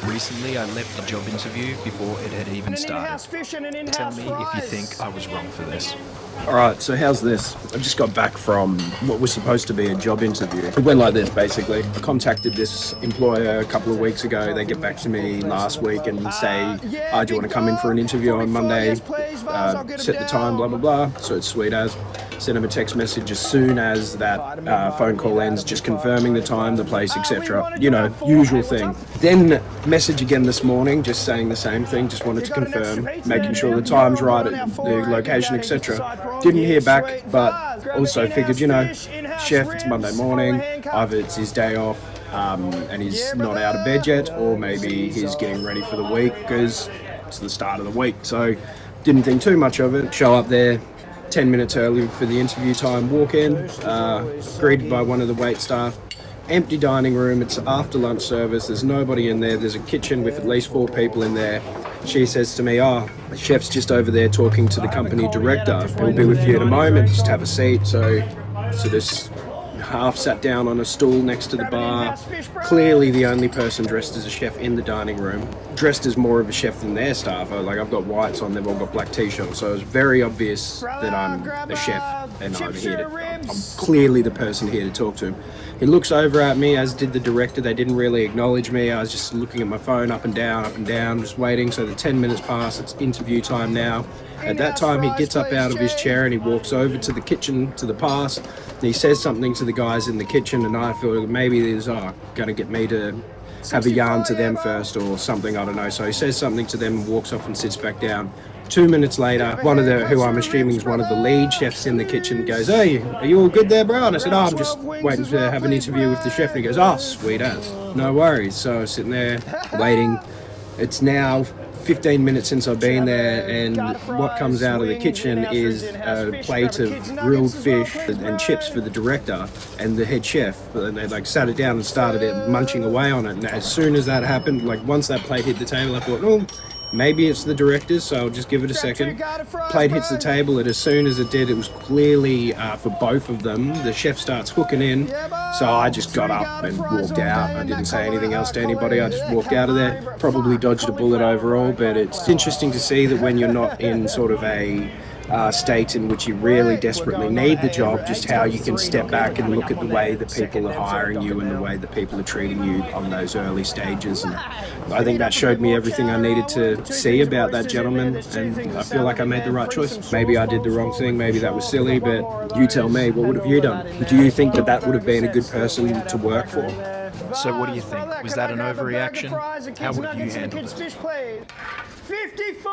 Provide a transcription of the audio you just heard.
Recently, I left a job interview before it had even started. Tell me if you think I was wrong for this. Alright, so how's this? I just got back from what was supposed to be a job interview. It went like this, basically. I contacted this employer a couple of weeks ago. They get back to me last week and say, do you want to come in for an interview on Monday? Set the time, blah, blah, blah. So it's sweet as. Send them a text message as soon as that phone call ends, just confirming the time, the place, etc. You know, usual thing. Then message again this morning, just saying the same thing, just wanted to confirm, making sure the time's right, the location, etc. Didn't hear back, but also figured, you know, chef, it's Monday morning, either it's his day off and he's not out of bed yet, or maybe he's getting ready for the week because it's the start of the week. So didn't think too much of it. Show up there 10 minutes early for the interview time, walk in, greeted by one of the wait staff. Empty dining room, it's after lunch service, there's nobody in there, there's a kitchen with at least 4 people in there. She says to me, the chef's just over there talking to the company director. He'll be with you in a moment, just have a seat. So this half sat down on a stool next to the bar. Clearly the only person dressed as a chef in the dining room. Dressed as more of a chef than their staff. Like, I've got whites on, they've all got black t-shirts. So it's very obvious that I'm a chef and I'm clearly the person here to talk to him. He looks over at me, as did the director. They didn't really acknowledge me. I was just looking at my phone up and down, just waiting. So the 10 minutes pass, it's interview time now. At that time, he gets up out of his chair and he walks over to the kitchen, to the pass. And he says something to the guys in the kitchen, and I feel maybe he's going to get me to have a yarn to them first or something, I don't know. So he says something to them, walks off and sits back down. 2 minutes later, one of who I'm assuming is one of the lead chefs in the kitchen goes, "Hey, are you all good there, bro?" And I said, "I'm just waiting to have an interview with the chef." And he goes, "Oh, sweet as. No worries." So I was sitting there waiting. It's now 15 minutes since I've been there, and what comes out of the kitchen is a plate of grilled fish and chips for the director and the head chef. And they sat it down and started munching away on it. And as soon as that happened, once that plate hit the table, I thought, maybe it's the director's, so I'll just give it a second. Plate hits the table, and as soon as it did, it was clearly for both of them. The chef starts hooking in, so I just got up and walked out. I didn't say anything else to anybody, I just walked out of there. Probably dodged a bullet overall, but it's interesting to see that when you're not in sort of a state in which you really desperately need the job, just how you can step back and look at the way that people are hiring you and the way that people are treating you on those early stages. And I think that showed me everything I needed to see about that gentleman, and I feel like I made the right choice. Maybe I did the wrong thing, maybe that was silly, but you tell me, what would have you done? Do you think that would have been a good person to work for? So what do you think? Was that an overreaction? How would have you handled it? 54!